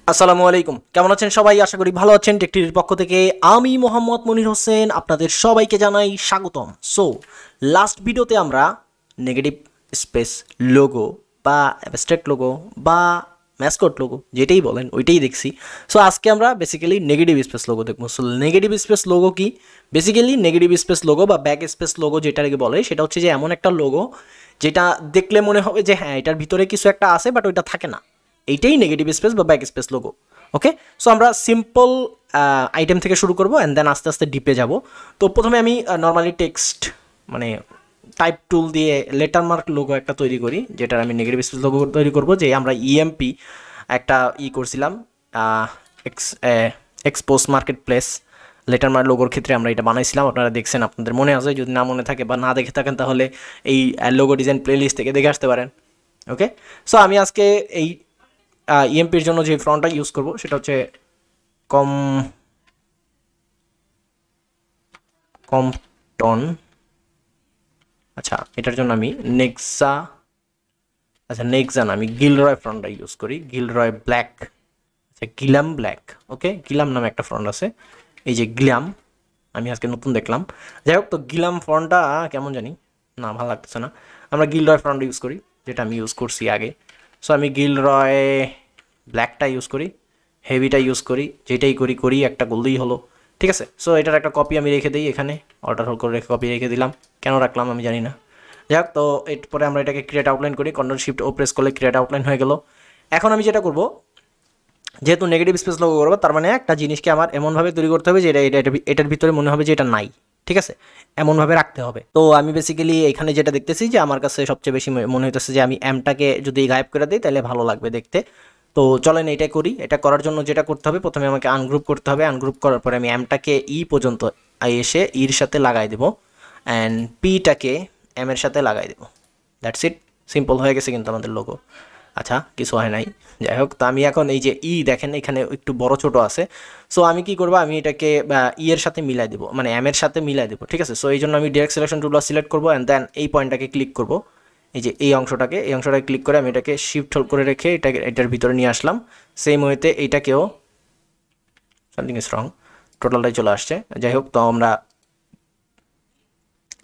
আসসালামু আলাইকুম, কেমন আছেন সবাই? আশা করি ভালো আছেন। টেকটির পক্ষ থেকে আমি মোহাম্মদ মনির হোসেন আপনাদের সবাইকে জানাই স্বাগতম। সো লাস্ট ভিডিওতে আমরা নেগেটিভ স্পেস লোগো বা অ্যাবস্ট্রাক্ট লোগো বা ম্যাসকট লোগো যেটাই বলেন ওইটাই দেখছি। সো আজকে আমরা বেসিক্যালি নেগেটিভ স্পেস লোগো দেখবো। সো নেগেটিভ স্পেস লোগো কি? বেসিক্যালি নেগেটিভ স্পেস লোগো বা ব্যাক স্পেস লোগো যেটাকে বলে সেটা হচ্ছে যে এমন একটা লোগো যেটা দেখলে মনে হবে যে হ্যাঁ এটার ভিতরে কিছু একটা আছে বাট ওইটা থাকে না। এইটাই নেগেটিভ স্পেস বা ব্যাক স্পেস লোগো। ওকে, সো আমরা সিম্পল আইটেম থেকে শুরু করবো অ্যান্ড দেন আস্তে আস্তে ডিপে যাব। তো প্রথমে আমি নর্মালি টেক্সট মানে টাইপ টুল দিয়ে লেটার মার্ক লোগো একটা তৈরি করি, যেটার আমি নেগেটিভ স্পেস লোগো তৈরি করব। যে আমরা ইএমপি একটা করছিলাম expose market place letter mark লোগোর ক্ষেত্রে আমরা এটা বানাইছিলাম, আপনারা দেখছেন, আপনাদের মনে আছে। যদি না মনে থাকে বা না দেখে থাকেন তাহলে এই লোগো ডিজাইন প্লেলিস্ট থেকে দেখে আসতে পারেন। ওকে, সো আমি আজকে এই ইএমপির জন্য যে ফন্টটা ইউজ করব সেটা হচ্ছে কম্পটন। আচ্ছা, এটার জন্য আমি নেক্সা আমি গিলরয় ফন্টটা ইউজ করি, গিলরয় ব্ল্যাক। আচ্ছা, গিলাম ব্ল্যাক। ওকে, গিলাম নামে একটা ফন্ট আছে, এই যে গিলাম, আমি আজকে নতুন দেখলাম। যাই হোক, তো গিলাম ফন্টটা কেমন জানি না, ভালো লাগতেছে না। আমরা গিলরয় ফন্টটা ইউজ করি, যেটা আমি ইউজ করছি আগে। সো আমি গিলরয় ব্ল্যাকটা ইউজ করি, হেভিটা ইউজ করি, যেটাই করি একটা করলেই হলো। ঠিক আছে, সো এটার একটা কপি আমি রেখে দিই এখানে, অর্ডার হোল্ড করে রেখে কপি রেখে দিলাম। কেন রাখলাম আমি জানি না। যাই হোক, তো এরপরে আমরা এটাকে ক্রিয়েট আউটলাইন করি, কন্ট্রোল শিফট ও প্রেস করলে ক্রিয়েট আউটলাইন হয়ে গেল। এখন আমি যেটা করব, যেহেতু নেগেটিভ স্পেস লোগো করবো, তার মানে একটা জিনিসকে আমার এমনভাবে তৈরি করতে হবে যে এটার ভিতরে মনে হবে যে এটা নাই। ঠিক আছে, এমনভাবে রাখতে হবে। তো আমি বেসিক্যালি এখানে যেটা দেখতেছি যে আমার কাছে সবচেয়ে বেশি মনে হইতেছে যে আমি এমটাকে যদি গায়েব করে দিই তাহলে ভালো লাগবে দেখতে। তো চলেন এটা করি। এটা করার জন্য যেটা করতে হবে, প্রথমে আমাকে আনগ্রুপ করতে হবে। আনগ্রুপ করার পরে আমি এমটাকে পর্যন্ত এসে ইর সাথে লাগাই দেবো অ্যান্ড পিটাকে এম এর সাথে লাগাই দেবো। দ্যাটস ইট, সিম্পল হয়ে গেছে কিন্তু আমাদের লোগো। আচ্ছা, কিছু হয় নাই। যাই হোক, তো আমি এখন এই যে দেখেন এখানে একটু বড় ছোট আছে। সো আমি কি করবো, আমি এটাকে এর সাথে মিলাই দেবো, মানে এম এর সাথে মিলাই দেবো। ঠিক আছে, সো এই জন্য আমি ডিরেক্ট সিলেকশন টুলটা সিলেক্ট করবো অ্যান্ড দেন এই পয়েন্টটাকে ক্লিক করবো। এই যে এই অংশটাকে ক্লিক করে আমি এটাকে শিফট হোল্ড করে রেখে এটার ভিতরে নিয়ে আসলাম। সেম ওয়েতে এইটাকেও সামথিং ইজ রং, টোটালটাই চলে আসছে। যাই হোক, তো আমরা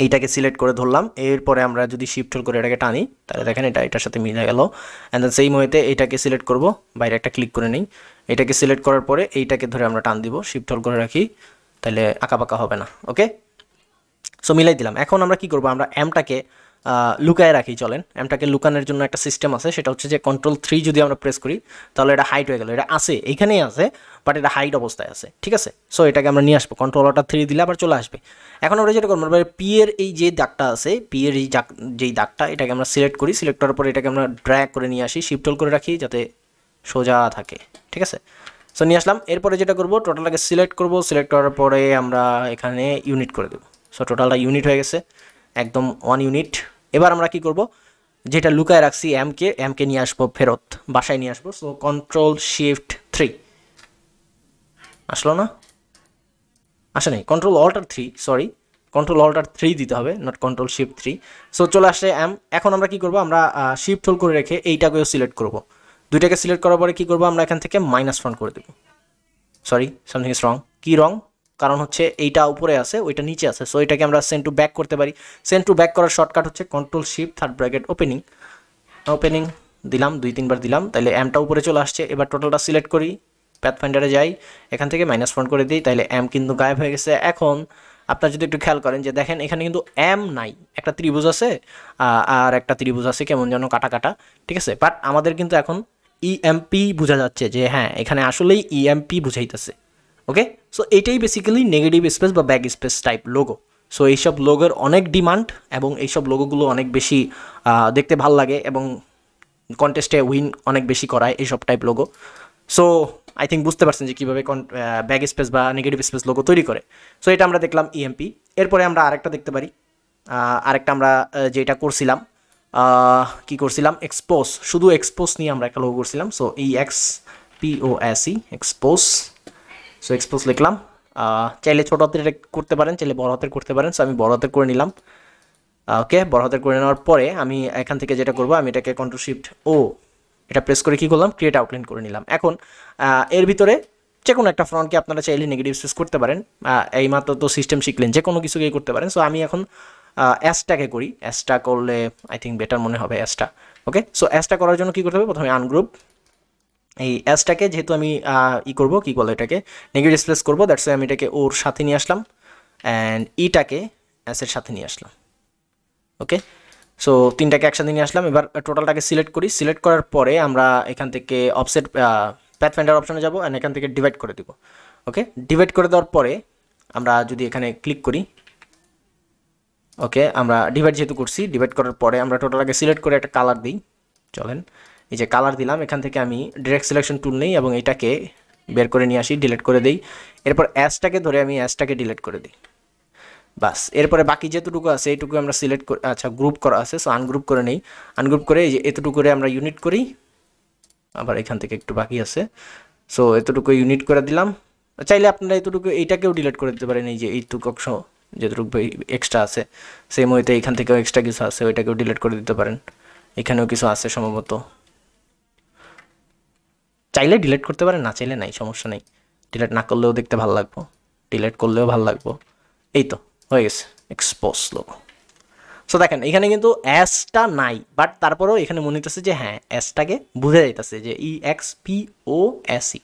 এইটাকে সিলেক্ট করে ধরলাম। এরপরে আমরা যদি শিফট হোল্ড করে এটাকে টানি তাহলে দেখেন এটার সাথে মিলে গেল। অ্যান্ড দেন সেই মুহূর্তে এইটাকে সিলেক্ট করব, বাইরে একটা ক্লিক করে নিই। এটাকে সিলেক্ট করার পরে এইটাকে ধরে আমরা টান দিব, শিফট হোল্ড করে রাখি, তাহলে আঁকাবাঁকা হবে না। ওকে, সো মিলাই দিলাম। এখন আমরা কি করব, আমরা এমটাকে লুকায় রাখি। চলেন, এমটাকে লুকানোর জন্য একটা সিস্টেম আছে, সেটা হচ্ছে যে Ctrl+3 যদি আমরা প্রেস করি তাহলে এটা হাইড হয়ে গেল। এটা আছে, এইখানেই আছে, বাট এটা হাইড অবস্থায় আছে। ঠিক আছে, সো এটাকে আমরা নিয়ে আসবো, Ctrl+3 দিলে আবার চলে আসবে। এখন আমরা যেটা করবো, পি এর এই যে দাগটা আছে, পি এর যেই দাগটা, এটাকে আমরা সিলেক্ট করি। সিলেক্ট করার পরে এটাকে আমরা ড্র্যাগ করে নিয়ে আসি, শিফট হোল্ড করে রাখি যাতে সোজা থাকে। ঠিক আছে, সো নিয়ে আসলাম। এরপরে যেটা করবো, টোটালটাকে সিলেক্ট করবো। সিলেক্ট করার পরে আমরা এখানে ইউনিট করে দেবো। সো টোটালটা ইউনিট হয়ে গেছে, একদম 1 ইউনিট। এবার আমরা কি করব, যেটা লুকায় রাখছি এমকে নিয়ে আসবো ফেরত, বাসায় নিয়ে আসবো। সো Ctrl+Shift+3 আসলো না, আসে নাই, Ctrl+Alt+3, সরি, Ctrl+Alt+3 দিতে হবে, নট Ctrl+Shift+3। সো চলে আসছে এম। এখন আমরা কি করব, আমরা শিফট হোল্ড করে রেখে এইটাকেও সিলেক্ট করব। দুইটাকে সিলেক্ট করার পরে কি করব, আমরা এখান থেকে মাইনাস ফন্ট করে দেবো। Sorry, something is wrong. কি রং? কারণ হচ্ছে এইটা উপরে আছে, ওইটা নিচে আছে। সো এটাকে আমরা সেন্ড টু ব্যাক করতে পারি। সেন্ড টু ব্যাক করার শর্টকাট হচ্ছে Ctrl+Shift+3 ওপেনিং দিলাম, 2-3 বার দিলাম, তাহলে এমটা উপরে চলে আসছে। এবার টোটালটা সিলেক্ট করি, প্যাথফাইন্ডারে যাই, এখান থেকে মাইনাস ফন্ট করে দিই, তাহলে এম কিন্তু গায়েব হয়ে গেছে। এখন আপনারা যদি একটু খেয়াল করেন যে দেখেন এখানে কিন্তু এম নাই, একটা ত্রিভুজ আছে আর একটা ত্রিভুজ আছে কেমন যেন কাটা কাটা। ঠিক আছে, বাট আমাদের কিন্তু এখন ইএমপি বোঝা যাচ্ছে যে হ্যাঁ এখানে আসলেই ইএমপি বুঝাইতেছে। ওকে, সো এইটাই বেসিক্যালি নেগেটিভ স্পেস বা back space type logo. So এইসব লোগোর অনেক ডিমান্ড এবং এইসব লোগোগুলো অনেক বেশি দেখতে ভাল লাগে এবং কন্টেস্টে উইন অনেক বেশি করায় এইসব type logo. So I think বুঝতে পারছেন যে কীভাবে ব্যাক স্পেস বা নেগেটিভ স্পেস লোগো তৈরি করে। সো এটা আমরা দেখলাম ইএমপি। এরপরে আমরা আরেকটা দেখতে পারি, আরেকটা আমরা যেটা করছিলাম, কি করছিলাম, এক্সপোজ, শুধু এক্সপোজ নিয়ে আমরা একটা লোগো করছিলাম। So EXPOSE expose. So expose লিখলাম, চাইলে ছোটো হাতের করতে পারেন, চাইলে বড় হাতের করতে পারেন। সো আমি বড় হাতের করে নিলাম। ওকে, বড় হাতের করে নেওয়ার পরে আমি এখান থেকে যেটা করবো, আমি এটাকে Ctrl+Shift+O এটা প্রেস করে কি করলাম, ক্রিয়েট আউটলাইন করে নিলাম। এখন এর ভিতরে যে কোনো একটা ফ্রন্টকে আপনারা চাইলে নেগেটিভ স্পেস করতে পারেন। এই মাত্র তো সিস্টেম শিখলেন, যে কোনো কিছুকেই করতে পারেন। সো আমি এখন অ্যাসটাকে করি, অ্যাসটা করলে আই থিঙ্ক বেটার মনে হবে অ্যাসটা। ওকে, সো অ্যাসটা করার জন্য কী করতে হবে, প্রথমে আনগ্রুপ। এই অ্যাসটাকে যেহেতু আমি করবো, কী বলে এটাকে নেগেটিভ স্পেস করবো, দ্যাটস আমি এটাকে ওর সাথে নিয়ে আসলাম, অ্যান্ড ইটাকে অ্যাসের সাথে নিয়ে আসলাম। ওকে, সো তিনটাকে একসাথে নিয়ে আসলাম। এবার টোটালটাকে সিলেক্ট করি। সিলেক্ট করার পরে আমরা এখান থেকে অফসেট প্যাথফাইন্ডার অপশনে যাবো, অ্যান্ড এখান থেকে ডিভাইড করে দিব। ওকে, ডিভাইড করে দেওয়ার পরে আমরা যদি এখানে ক্লিক করি, ওকে, আমরা ডিভাইড যেহেতু করছি, ডিভাইড করার পরে আমরা টোটালটাকে সিলেক্ট করে একটা কালার দিই। চলেন, এই যে কালার দিলাম, এখান থেকে আমি ডিরেক্ট সিলেকশন টুল নেই এবং এটাকে বের করে নিয়ে আসি, ডিলিট করে দিই। এরপর অ্যাসটাকে ধরে আমি অ্যাসটাকে ডিলিট করে দিই। বাস, এরপরে বাকি যেটুকু আছে এইটুকু আমরা সিলেক্ট করে, আচ্ছা গ্রুপ করা আছে, সো আনগ্রুপ করে নেই। আনগ্রুপ করে এই যে এতটুকু করে আমরা ইউনিট করি, আবার এখান থেকে একটু বাকি আছে, সো এতটুকু ইউনিট করে দিলাম। চাইলে আপনারা এতটুকু এইটাকেও ডিলিট করে দিতে পারেন, এই যে এইটুকু অংশ যেটুকু এক্সট্রা আছে, সেম ওয়েতে এখান থেকেও এক্সট্রা কিছু আছে, ওইটাকেও ডিলিট করে দিতে পারেন। এখানেও কিছু আছে সম্ভবত, চাইলে ডিলিট করতে পারেন, না চাইলে নাই, সমস্যা নেই। ডিলিট না করলেও দেখতে ভালো লাগবো, ডিলিট করলেও ভালো লাগবো। এই তো হয়ে গেছে এক্সপোজ লোগো। সো দেখেন এখানে কিন্তু অ্যাসটা নাই, বাট তারপরেও এখানে মনে হইতেছে যে হ্যাঁ অ্যাসটাকে বুঝে যাইতেছে যে EXPOSE।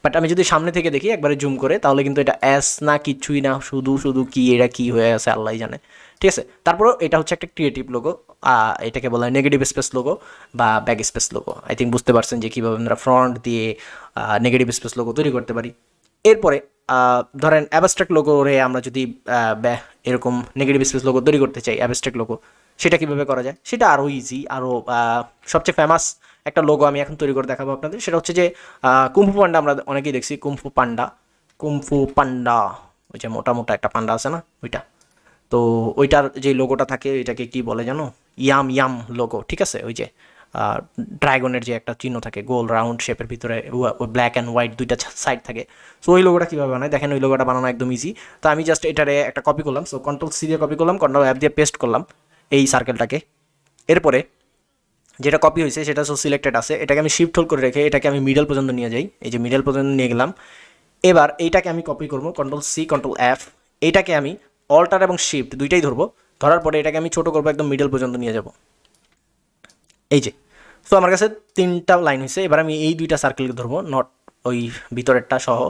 বাট আমি যদি সামনে থেকে দেখি একবারে জুম করে, তাহলে কিন্তু এটা অ্যাস না, কিছুই না, শুধু শুধু কি এটা কি হয়ে আছে আল্লাহ জানে। ঠিক আছে, তারপরেও এটা হচ্ছে একটা ক্রিয়েটিভ লোগো, এটাকে বলা হয় নেগেটিভ স্পেস লোগো বা back space logo. I think বুঝতে পারছেন যে কীভাবে আমরা ফ্রন্ট দিয়ে নেগেটিভ স্পেস লোগো তৈরি করতে পারি। এরপরে ধরেন অ্যাবস্ট্রাক্ট লোগোরে আমরা যদি এরকম নেগেটিভ স্পেস লোগো তৈরি করতে চাই, অ্যাবস্ট্রাক্ট লোগো, সেটা কীভাবে করা যায়, সেটা আরও ইজি। আরও সবচেয়ে ফেমাস একটা লোগো আমি এখন তৈরি করে দেখাবো আপনাদের। সেটা হচ্ছে যে কুম্ফু পান্ডা, আমরা অনেকেই দেখছি কুম্ফু পান্ডা, ওই যে মোটা মোটা একটা পান্ডা আছে না, ওইটা। তো ওইটার যে লোগোটা থাকে এটাকে কি বলে জানো, ইয়াম লোগো। ঠিক আছে, ওই যে ড্রাগনের যে একটা চিহ্ন থাকে গোল রাউন্ড শেপের ভিতরে ব্ল্যাক অ্যান্ড হোয়াইট দুইটা সাইড থাকে। সো ওই লোগোটা কীভাবে বানায় দেখেন, ওই লোগোটা বানানো একদম ইজি। তো আমি জাস্ট এটারে একটা কপি করলাম, সো Ctrl+C দিয়ে কপি করলাম, Ctrl+F দিয়ে পেস্ট করলাম এই সার্কেলটাকে। এরপরে যেটা কপি হয়েছে সেটা সো সিলেক্টেড আছে, এটাকে আমি শিফট হোল্ড করে রেখে এটাকে আমি মিডল পর্যন্ত নিয়ে যাই, এই যে মিডল পর্যন্ত নিয়ে গেলাম। এবার এইটাকে আমি কপি করবো, Ctrl+C Ctrl+F, এইটাকে আমি অল্টার এবং শিফট দুইটাই ধরবো, ধরার পরে এটাকে আমি ছোটো করবো, একদম মিডল পর্যন্ত নিয়ে যাব, এই যে। সো আমার কাছে তিনটা লাইন হয়েছে। এবার আমি এই দুইটা সার্কেলকে ধরবো, নট ওই ভিতরেরটা সহ।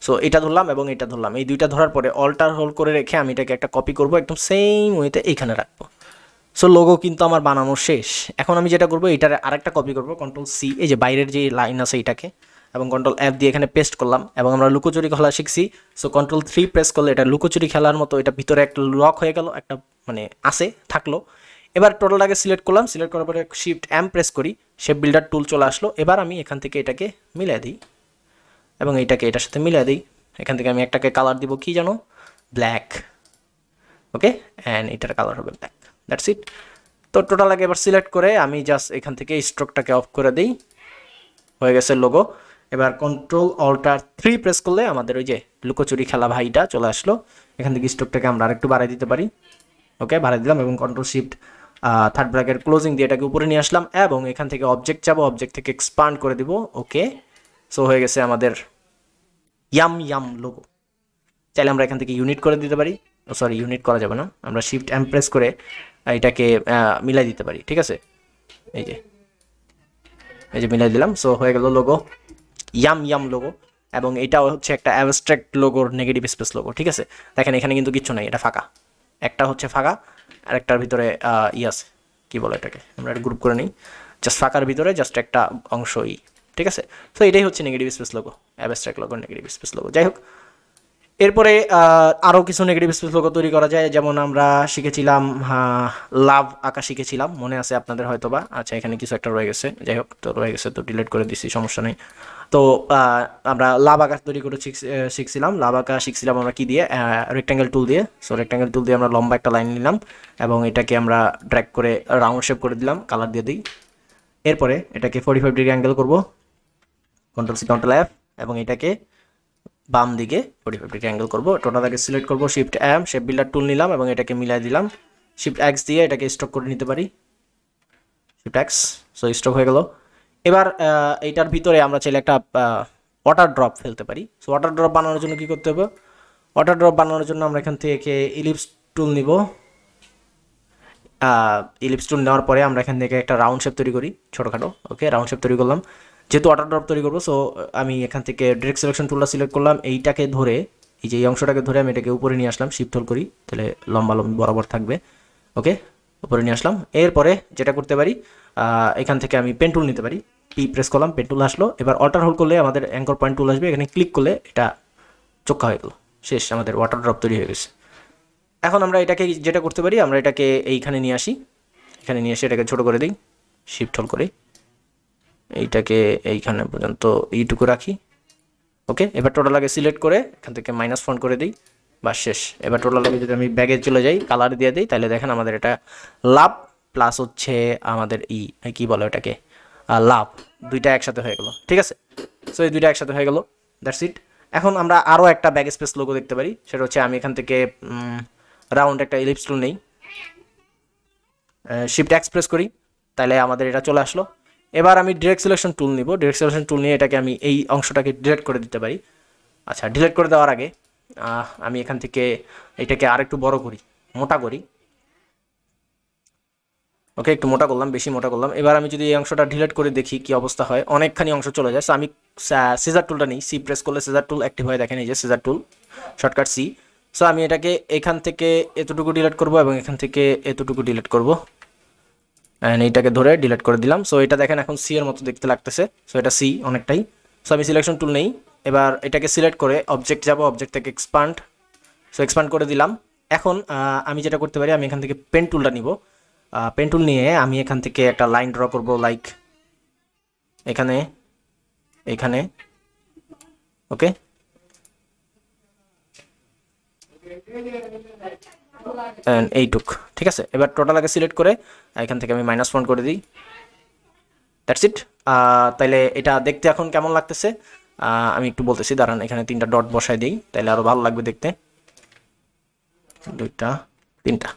সো এটা ধরলাম এবং এটা ধরলাম, এই দুইটা ধরার পরে অল্টার হোল্ড করে রেখে আমি এটাকে একটা কপি করবো, একদম সেম ওয়েতে এইখানে রাখবো। সো লোগো কিন্তু আমার বানানো শেষ। এখন আমি যেটা করবো, এটার আরেকটা কপি করবো, Ctrl+C, এই যে বাইরের যে লাইন আছে এইটাকে, এবং Ctrl+F দিয়ে এখানে পেস্ট করলাম। এবং আমরা লুকোচুরি খেলা শিখছি, সো Ctrl+3 প্রেস করলে এটা লুকোচুরি খেলার মতো এটা ভিতরে একটা লক হয়ে গেল, একটা মানে আসে থাকলো। এবার টোটালটাকে সিলেক্ট করলাম, সিলেক্ট করার পরে Shift+M প্রেস করি, শেপ বিল্ডার টুল চলে আসলো। এবার আমি এখান থেকে এটাকে মিলাই দিই এবং এইটাকে এটার সাথে মিলাই দিই। এখান থেকে আমি একটাকে কালার দিব, কি জানো, ব্ল্যাক। ওকে, অ্যান্ড এটার কালার হবে ব্ল্যাক, দ্যাটস ইট। তো টোটালটাকে এবার সিলেক্ট করে আমি জাস্ট এখান থেকে স্ট্রোকটাকে অফ করে দিই, হয়ে গেছে লোগো। এবার Ctrl+Alt+3 প্রেস করলে আমাদের ওই যে লুকোচুরি খেলা ভাইটা চলে আসলো। এখান থেকে স্ট্রোকটাকে আমরা আরেকটু বাড়াই দিতে পারি। ওকে, বাড়াই দিলাম এবং Ctrl+Shift থার্ড ব্র্যাকেট ক্লোজিং দিয়ে এটাকে উপরে নিয়ে আসলাম এবং এখান থেকে অবজেক্ট যাবো, অবজেক্ট থেকে এক্সপান্ড করে দিব। ওকে, সো হয়ে গেছে আমাদের ইয়াম লোগো। চাইলে আমরা এখান থেকে ইউনিট করে দিতে পারি, সরি ইউনিট করা যাবে না, আমরা Shift+M প্রেস করে এটাকে মিলাই দিতে পারি। ঠিক আছে, এই যে মিলাই দিলাম। সো হয়ে গেল লোগো, ইয়াম লোগো। এবং এটাও হচ্ছে একটা অ্যাবস্ট্রাক্ট লোগোর নেগেটিভ স্পেস লোগো। ঠিক আছে, দেখেন এখানে কিন্তু কিচ্ছু নাই, এটা ফাঁকা, একটা হচ্ছে ফাঁকা আর একটার ভিতরে আছে, কী বলে এটাকে, আমরা একটা গ্রুপ করে নিই, জাস্ট ফাঁকার ভিতরে জাস্ট একটা অংশই। ঠিক আছে, তো এটাই হচ্ছে নেগেটিভ স্পেস লোগো, অ্যাবস্ট্রাক্ট লোগোর নেগেটিভ স্পেস লোগো। যাই হোক, এরপরে আরও কিছু নেগেটিভ স্পেস লোগো তৈরি করা যায়, যেমন আমরা শিখেছিলাম লাভ আঁকা শিখেছিলাম, মনে আছে আপনাদের হয়তো বা। আচ্ছা, এখানে কিছু একটা রয়ে গেছে, যাই হোক, তো রয়ে গেছে তো ডিলিট করে দিচ্ছি, সমস্যা নেই। তো আমরা লাভ আঁকা তৈরি করে শিখছিলাম। লাভ আঁকা শিখছিলাম আমরা কি দিয়ে, রেক্ট্যাঙ্গেল টুল দিয়ে। সো রেক্ট্যাঙ্গেল টুল দিয়ে আমরা লম্বা একটা লাইন নিলাম এবং এটাকে আমরা ড্র্যাগ করে রাউন্ড শেপ করে দিলাম, কালার দিয়ে দিই। এরপরে এটাকে 45 ডিগ্রি অ্যাঙ্গেল করবো, Ctrl+C Ctrl+F, এবং এটাকে বাম দিকে 45 ডিগ্রি অ্যাঙ্গেল করবো। টোটালটাকে সিলেক্ট করবো, Shift+M, শেপ বিল্ডার টুল নিলাম এবং এটাকে মিলাই দিলাম। Shift+X দিয়ে এটাকে স্টক করে নিতে পারি, Shift+X, সো স্টক হয়ে গেল। এবার এইটার ভিতরে আমরা চাইলে একটা ওয়াটার ড্রপ ফেলতে পারি। সো ওয়াটার ড্রপ বানানোর জন্য কী করতে হবে? ওয়াটার ড্রপ বানানোর জন্য আমরা এখান থেকে ইলিপস টুল নিব। ইলিপস টুল নেওয়ার পরে আমরা এখান থেকে একটা রাউন্ড শেপ তৈরি করি, ছোটোখাটো। ওকে, রাউন্ড শেপ তৈরি করলাম, যেহেতু ওয়াটার ড্রপ তৈরি করবো। সো আমি এখান থেকে ডিরেক্ট সিলেকশন টুলটা সিলেক্ট করলাম, এইটাকে ধরে, এই যে এই অংশটাকে ধরে আমি এটাকে উপরে নিয়ে আসলাম, শিফট হোল্ড করি, তাহলে লম্বা লম্বি বরাবর থাকবে। ওকে, উপরে নিয়ে আসলাম। এরপরে যেটা করতে পারি, এখান থেকে আমি পেন টুল নিতে পারি, পি প্রেস করলাম, পেন টুল আসলো। এবার অল্টার হোল্ড করলে আমাদের অ্যাঙ্কর পয়েন্ট টুল আসবে, এখানে ক্লিক করলে এটা চোখা হয়ে গেল, শেষ, আমাদের ওয়াটার ড্রপ তৈরি হয়ে গেছে। এখন আমরা এটাকে যেটা করতে পারি, আমরা এটাকে এইখানে নিয়ে আসি, এখানে নিয়ে এসে এটাকে ছোটো করে দিই, শিফট হোল্ড করে এইটাকে এইখানে পর্যন্ত এইটুকু রাখি। ওকে, এবার টোটাল আগে সিলেক্ট করে এখান থেকে মাইনাস ফন্ট করে দিই, বা শেষ। এবার টোটাল আগে যদি আমি ব্যাগে চলে যাই, কালার দিয়ে দিই, তাহলে দেখেন আমাদের এটা লাভ প্লাস হচ্ছে আমাদের কী বলে ওটাকে, লাভ, দুইটা একসাথে হয়ে গেল। ঠিক আছে, সো এই দুইটা একসাথে হয়ে গেল, দ্যাটস ইট। এখন আমরা আরও একটা ব্যাগ স্পেস লোগো দেখতে পারি, সেটা হচ্ছে আমি এখান থেকে রাউন্ড একটা ইলিপস টুল নেই, শিফট এক্সপ্রেস করি, তাহলে আমাদের এটা চলে আসলো। এবার আমি ডিরেক্ট সিলেকশন টুল নিব, ডিরেক্ট সিলেকশন টুল নিয়ে এটাকে আমি এই অংশটাকে ডিলিট করে দিতে পারি। আচ্ছা, ডিলিট করে দেওয়ার আগে আমি এখান থেকে এটাকে আরেকটু বড় করি, মোটা করি। ওকে, একটু মোটা করলাম, বেশি মোটা করলাম। এবার আমি যদি এই অংশটা ডিলিট করে দেখি কি অবস্থা হয়, অনেকখানি অংশ চলে যায়। সো আমি সিজার টুলটা নিই, সি প্রেস করলে সিজার টুল অ্যাক্টিভ হয়ে, দেখেন এই যে সিজার টুল, শর্টকাট সি। সো আমি এটাকে এখান থেকে এতটুকু ডিলিট করব এবং এখান থেকে এতটুকু ডিলিট করব, অ্যান্ড এইটাকে ধরে ডিলিট করে দিলাম। সো এটা দেখেন এখন সি এর মতো দেখতে লাগতেছে, সো এটা সি অনেকটাই। সো আমি সিলেকশন টুল নেই, এবার এটাকে সিলেক্ট করে অবজেক্ট যাব, অবজেক্ট থেকে এক্সপান্ড, সো এক্সপান্ড করে দিলাম। এখন আমি যেটা করতে পারি, আমি এখান থেকে পেন টুলটা নিব, পেন টুল নিয়ে আমি এখান থেকে একটা লাইন ড্র করব, লাইক এখানে, এখানে। ওকে, এইটুক, ঠিক আছে। এবার টোটাল আগে সিলেক্ট করে এখান থেকে আমি মাইনাস ফন্ট করে দিই, দ্যাটস ইট। তাইলে এটা দেখতে এখন কেমন লাগতেছে আমি একটু বলতেছি, দাঁড়ান, এখানে 3টা ডট বসাই দিই, তাইলে আরও ভালো লাগবে দেখতে, 2টা 3টা।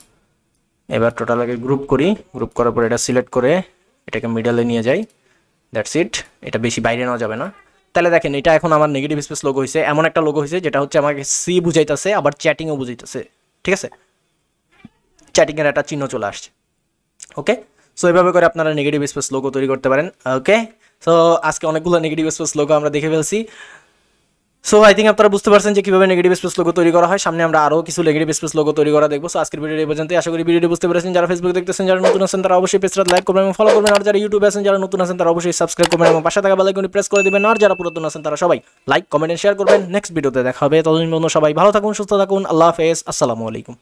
এবার টোটাল আগে গ্রুপ করি, গ্রুপ করার পর এটা সিলেক্ট করে এটাকে মিডলে নিয়ে যাই, দ্যাটস ইট। এটা বেশি বাইরে নেওয়া যাবে না। তাহলে দেখেন এটা এখন আমার নেগেটিভ স্পেস লোগো হয়েছে, এমন একটা লোগো হয়েছে যেটা হচ্ছে আমাকে সি বুঝাইতেছে, আবার চ্যাটিংও বুঝাইতেছে। ঠিক আছে, চ্যাটিংয়ের একটা চিহ্ন চলে আসছে। ওকে, সো এইভাবে করে আপনারা নেগেটিভ স্পেস লোগো তৈরি করতে পারেন। ওকে, সো আজকে অনেকগুলো নেগেটিভ স্পেস লোগো আমরা দেখে ফেলছি। সো আই থিঙ্ক আপনারা বুঝতে পারছেন যে কীভাবে নেগেটিভ স্পেস লোগো তৈরি করা হয়। সামনে আমরা আরও কিছু নেগেটিভ স্পেস লোগো তৈরি করা দেখবো। সো আজকের ভিডিও এই পর্যন্ত, আশা করি ভিডিওটি বুঝতে পেরেছেন। যারা ফেসবুকে দেখতেছেন, যারা নতুন আছেন, তারা অবশ্যই পেজটা লাইক করবেন এবং ফলো করবেন। আর যারা ইউটিউবে আছেন, যারা নতুন আছেন, তারা অবশ্যই সাবস্ক্রাইব করবেন এবং পাশে থাকা বেল আইকনটি প্রেস করে দিবেন। আর যারা পুরাতন আছেন, তারা সবাই লাইক, কমেন্ট এন্ড শেয়ার করবেন। নেক্সট ভিডিওতে দেখা হবে, ততদিন পর্যন্ত সবাই ভালো থাকুন, সুস্থ থাকুন। আল্লাহ হাফেজ, আসসালামু আলাইকুম।